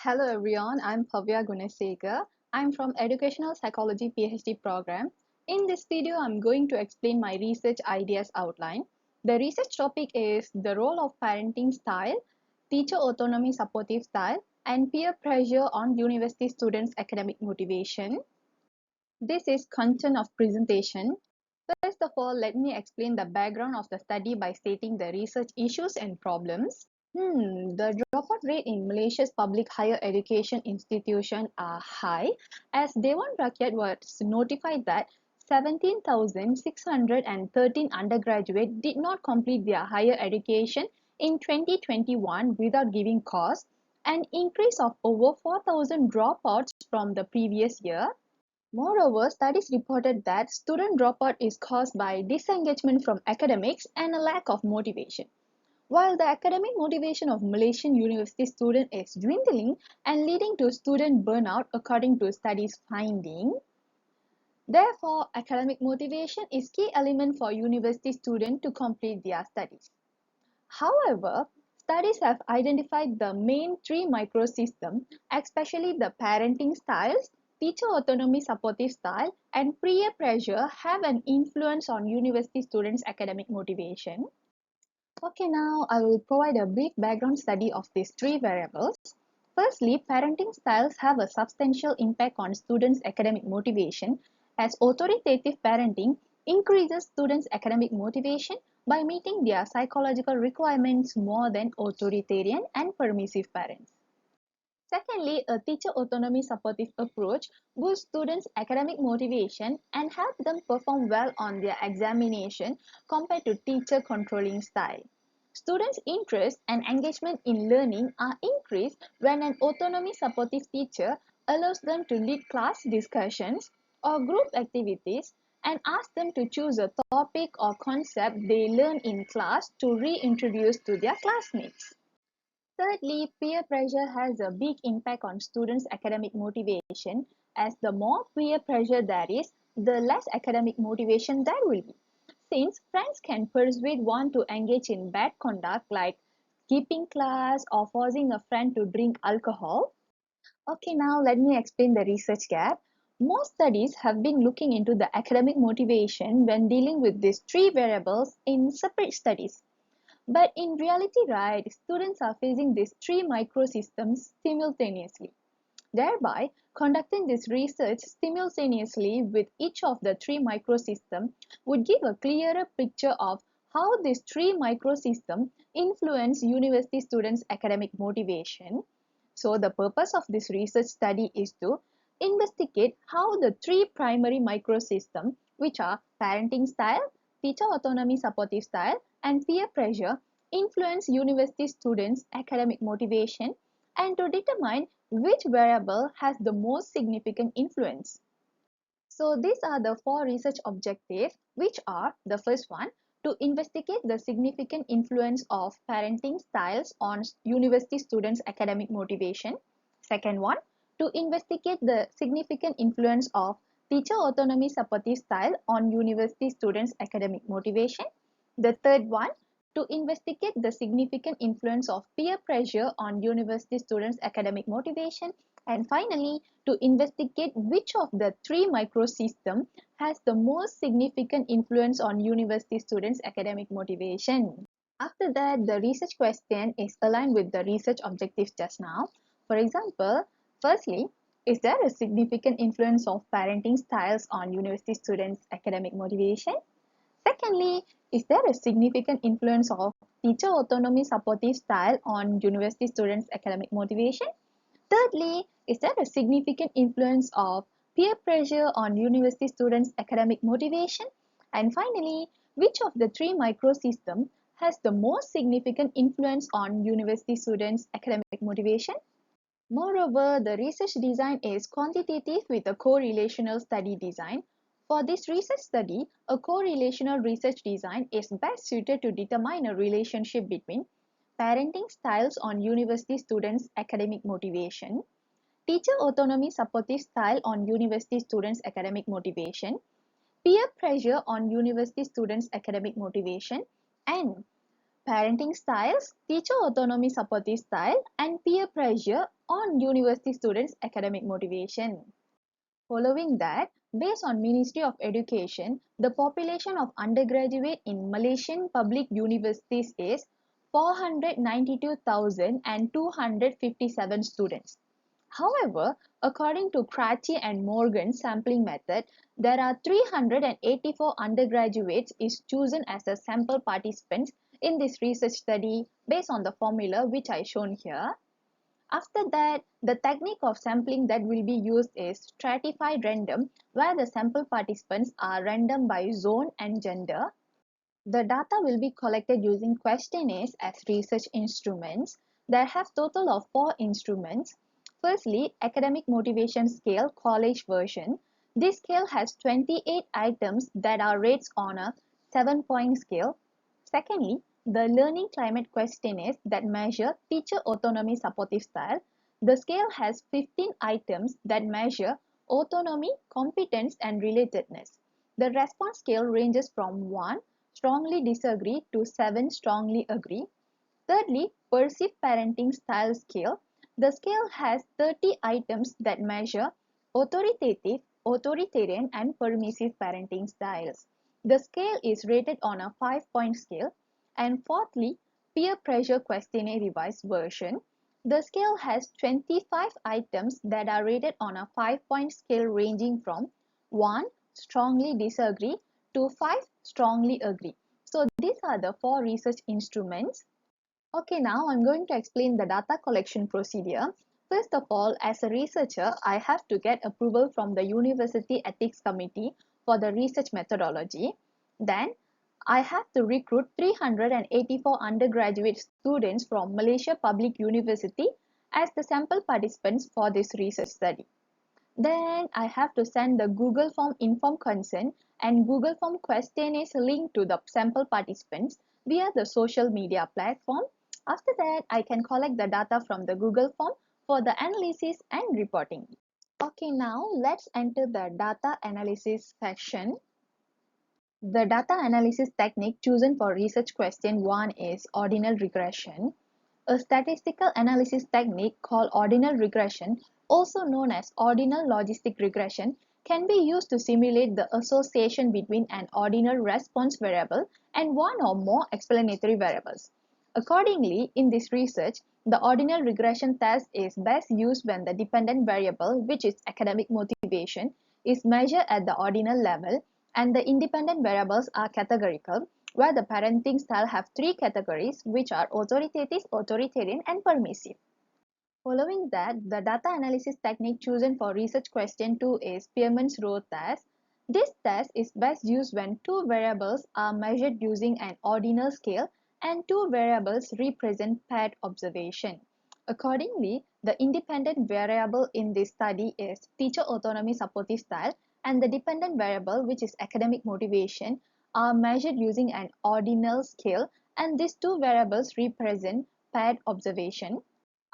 Hello everyone, I'm Pauviya Guna Segar. I'm from Educational Psychology PhD program. In this video, I'm going to explain my research ideas outline. The research topic is the role of parenting style, teacher autonomy supportive style, and peer pressure on university students' academic motivation. This is content of presentation. First of all, let me explain the background of the study by stating the research issues and problems. The dropout rate in Malaysia's public higher education institution are high, as Dewan Rakyat was notified that 17,613 undergraduates did not complete their higher education in 2021 without giving cause, an increase of over 4,000 dropouts from the previous year. Moreover, studies reported that student dropout is caused by disengagement from academics and a lack of motivation. While the academic motivation of Malaysian university students is dwindling and leading to student burnout according to studies finding, therefore academic motivation is key element for university students to complete their studies. However, studies have identified the main three microsystems, especially the parenting styles, teacher autonomy supportive style, and peer pressure have an influence on university students' academic motivation. Okay, now I will provide a brief background study of these three variables. Firstly, parenting styles have a substantial impact on students' academic motivation, as authoritative parenting increases students' academic motivation by meeting their psychological requirements more than authoritarian and permissive parents. Secondly, a teacher autonomy supportive approach boosts students' academic motivation and helps them perform well on their examination compared to teacher controlling style. Students' interest and engagement in learning are increased when an autonomy supportive teacher allows them to lead class discussions or group activities and asks them to choose a topic or concept they learn in class to reintroduce to their classmates. Thirdly, peer pressure has a big impact on students' academic motivation, as the more peer pressure there is, the less academic motivation there will be. Since friends can persuade one to engage in bad conduct like skipping class or forcing a friend to drink alcohol. Okay, now let me explain the research gap. Most studies have been looking into the academic motivation when dealing with these three variables in separate studies. But in reality, right, students are facing these three microsystems simultaneously. Thereby, conducting this research simultaneously with each of the three microsystems would give a clearer picture of how these three microsystems influence university students' academic motivation. So, the purpose of this research study is to investigate how the three primary microsystems, which are parenting style, teacher autonomy supportive style, and peer pressure, influence university students' academic motivation, and to determine which variable has the most significant influence. So these are the four research objectives, which are the first one, to investigate the significant influence of parenting styles on university students' academic motivation. Second one, to investigate the significant influence of teacher autonomy supportive style on university students' academic motivation. The third one, to investigate the significant influence of peer pressure on university students' academic motivation. And finally, to investigate which of the three microsystems has the most significant influence on university students' academic motivation. After that, the research question is aligned with the research objectives just now. For example, firstly, is there a significant influence of parenting styles on university students' academic motivation? Secondly, is there a significant influence of teacher autonomy supportive style on university students' academic motivation? Thirdly, is there a significant influence of peer pressure on university students' academic motivation? And finally, which of the three microsystems has the most significant influence on university students' academic motivation? Moreover, the research design is quantitative with a correlational study design. For this research study, a correlational research design is best suited to determine a relationship between parenting styles on university students' academic motivation, teacher autonomy supportive style on university students' academic motivation, peer pressure on university students' academic motivation, and parenting styles, teacher autonomy supportive style, and peer pressure on university students' academic motivation. Following that, based on Ministry of Education, the population of undergraduate in Malaysian public universities is 492,257 students. However, according to Cratchie and Morgan sampling method, there are 384 undergraduates is chosen as the sample participants in this research study based on the formula which I shown here. After that, the technique of sampling that will be used is stratified random, where the sample participants are random by zone and gender. The data will be collected using questionnaires as research instruments. There have total of 4 instruments. Firstly, academic motivation scale college version. This scale has 28 items that are rated on a 7-point scale. Secondly, the learning climate questionnaires that measure teacher autonomy supportive style. The scale has 15 items that measure autonomy, competence, and relatedness. The response scale ranges from 1 strongly disagree to 7 strongly agree. Thirdly, perceived parenting style scale. The scale has 30 items that measure authoritative, authoritarian, and permissive parenting styles. The scale is rated on a 5-point scale. And fourthly, peer pressure questionnaire revised version. The scale has 25 items that are rated on a 5-point scale ranging from 1 strongly disagree to 5 strongly agree. So these are the 4 research instruments. Okay, now I'm going to explain the data collection procedure. First of all, as a researcher, I have to get approval from the University Ethics Committee for the research methodology. Then, I have to recruit 384 undergraduate students from Malaysia Public University as the sample participants for this research study. Then I have to send the Google Form informed consent and Google Form questionnaires link to the sample participants via the social media platform. After that, I can collect the data from the Google Form for the analysis and reporting. Okay, now let's enter the data analysis section. The data analysis technique chosen for research question 1 is ordinal regression. A statistical analysis technique called ordinal regression, also known as ordinal logistic regression, can be used to simulate the association between an ordinal response variable and one or more explanatory variables. Accordingly, in this research, the ordinal regression test is best used when the dependent variable, which is academic motivation, is measured at the ordinal level and the independent variables are categorical, where the parenting style have 3 categories which are authoritative, authoritarian, and permissive. Following that, the data analysis technique chosen for research question 2 is Spearman's rho test. This test is best used when 2 variables are measured using an ordinal scale and 2 variables represent paired observation. Accordingly, the independent variable in this study is teacher autonomy supportive style and the dependent variable, which is academic motivation, are measured using an ordinal scale, and these 2 variables represent paired observation.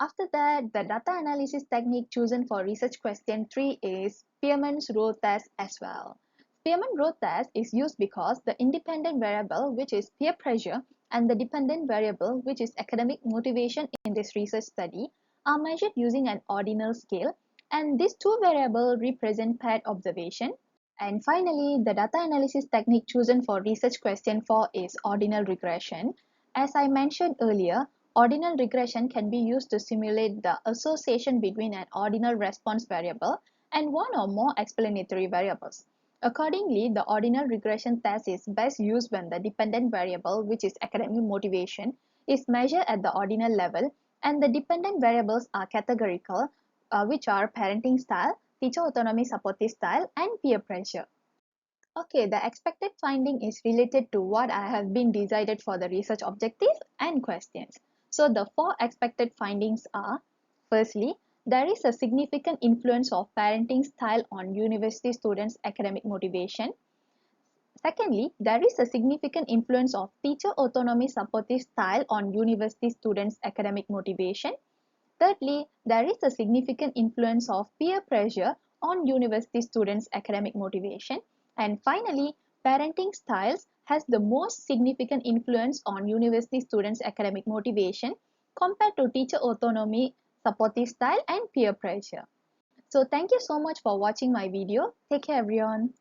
After that, the data analysis technique chosen for research question 3 is Spearman's rho test as well. Spearman rho test is used because the independent variable, which is peer pressure, and the dependent variable, which is academic motivation in this research study, are measured using an ordinal scale, and these 2 variables represent paired observation. And finally, the data analysis technique chosen for research question 4 is ordinal regression. As I mentioned earlier, ordinal regression can be used to simulate the association between an ordinal response variable and one or more explanatory variables. Accordingly, the ordinal regression test is best used when the dependent variable, which is academic motivation, is measured at the ordinal level and the dependent variables are categorical, which are parenting style, teacher autonomy supportive style, and peer pressure. Okay, the expected finding is related to what I have been decided for the research objectives and questions. So the 4 expected findings are: firstly, there is a significant influence of parenting style on university students' academic motivation. Secondly, there is a significant influence of teacher autonomy supportive style on university students' academic motivation. Thirdly, there is a significant influence of peer pressure on university students' academic motivation. And finally, parenting styles has the most significant influence on university students' academic motivation compared to teacher autonomy, supportive style, and peer pressure. So thank you so much for watching my video. Take care everyone.